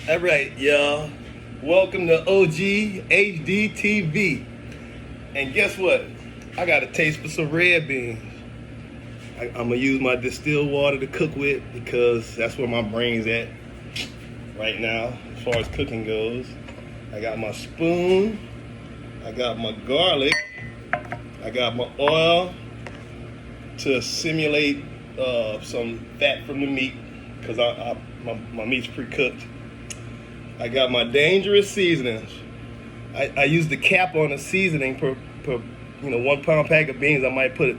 All right, y'all. Welcome to OG-HDTV. And guess what? I got a taste for some red beans. I'm gonna use my distilled water to cook with because that's where my brain's at right now as far as cooking goes. I got my spoon. I got my garlic. I got my oil to simulate some fat from the meat because my meat's pre-cooked. I got my dangerous seasonings. I use the cap on the seasoning per 1 pound pack of beans. I might put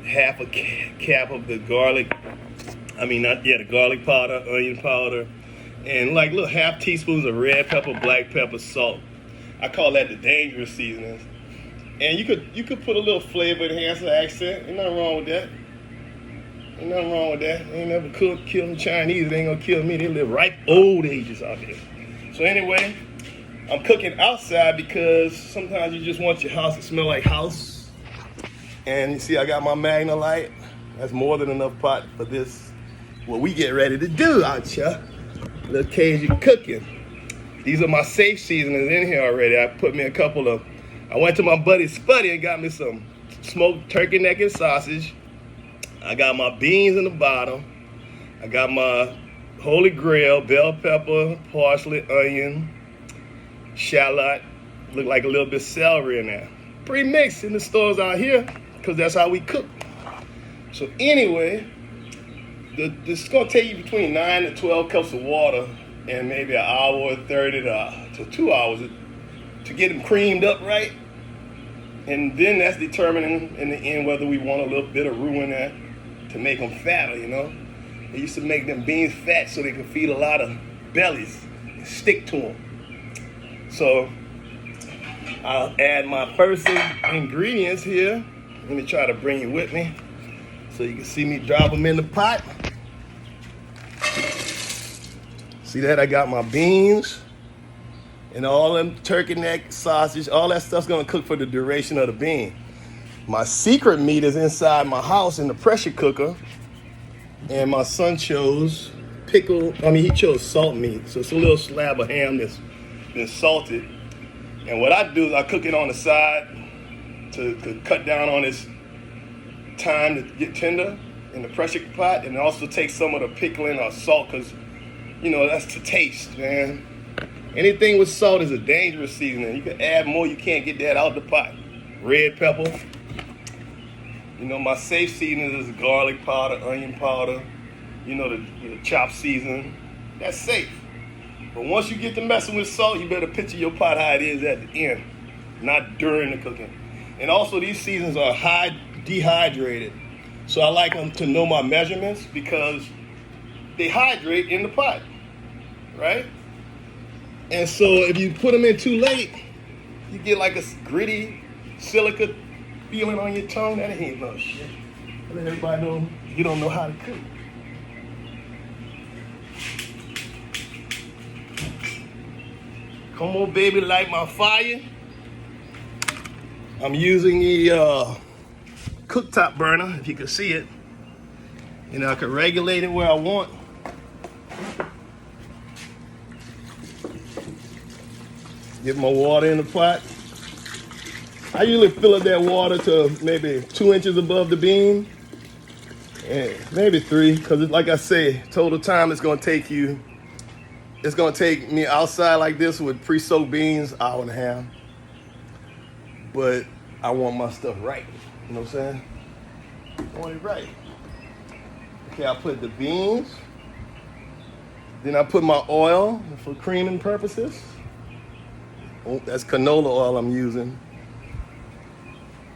half a cap of the garlic. The garlic powder, onion powder, and like little half teaspoons of red pepper, black pepper, salt. I call that the dangerous seasonings. And you could put a little flavor enhancer accent. Ain't nothing wrong with that. Ain't nothing wrong with that. Ain't never kill them Chinese. They ain't gonna kill me. They live ripe old ages out there. So anyway, I'm cooking outside because sometimes you just want your house to smell like house. And you see I got my Magna Light. That's more than enough pot for this, what we get ready to do out here. Little Cajun cooking. These are my safe seasonings in here already. I put me a couple of, I went to my buddy Spuddy and got me some smoked turkey neck and sausage. I got my beans in the bottom. I got my holy grail, bell pepper, parsley, onion, shallot. Look like a little bit of celery in there. Pre-mixed in the stores out here because that's how we cook. So anyway, this is gonna take you between 9 to 12 cups of water and maybe an hour 30 to 2 hours to get them creamed up right. And then that's determining in the end whether we want a little bit of roux in there to make them fatter, They used to make them beans fat so they could feed a lot of bellies and stick to them. So I'll add my first ingredients here. Let me try to bring you with me so you can see me drop them in the pot. See that? I got my beans and all them turkey neck, sausage, all that stuff's gonna cook for the duration of the bean. My secret meat is inside my house in the pressure cooker. And my son chose he chose salt meat. So it's a little slab of ham that's been salted. And what I do is I cook it on the side to cut down on its time to get tender in the pressure pot. And also take some of the pickling or salt because, that's to taste, man. Anything with salt is a dangerous seasoning. You can add more, you can't get that out the pot. Red pepper. My safe seasonings is garlic powder, onion powder, the chopped seasoning. That's safe. But once you get to messing with salt, you better picture your pot how it is at the end, not during the cooking. And also these seasonings are high dehydrated. So I like them to know my measurements because they hydrate in the pot, right? And so if you put them in too late, you get like a gritty silica feeling on your tongue. That ain't no shit. Let everybody know you don't know how to cook. Come on, baby, light my fire. I'm using the cooktop burner, if you can see it. I can regulate it where I want. Get my water in the pot. I usually fill up that water to maybe 2 inches above the bean, and maybe 3, because like I say, total time it's gonna take me outside like this with pre-soaked beans, hour and a half. But I want my stuff right, you know what I'm saying? I want it right. Okay, I put the beans, then I put my oil for creaming purposes. Oh, that's canola oil I'm using.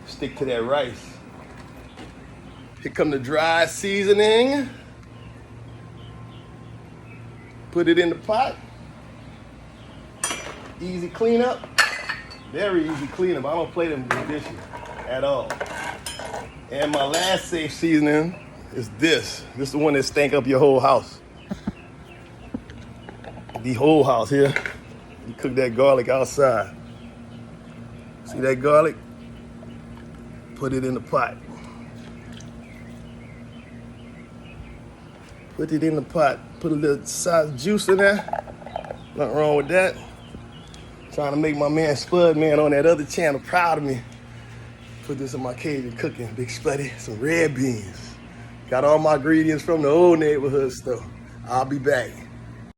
Stick to that rice. Here come the dry seasoning. Put it in the pot. Easy cleanup. Very easy cleanup. I don't play them with dishes at all. And my last safe seasoning is this. This is the one that stank up your whole house. The whole house here. You cook that garlic outside. See that garlic? Put it in the pot. Put it in the pot. Put a little sauce juice in there. Nothing wrong with that. Trying to make my man Spud Man on that other channel proud of me. Put this in my Cajun cooking, big spuddy, some red beans. Got all my ingredients from the old neighborhood store. I'll be back.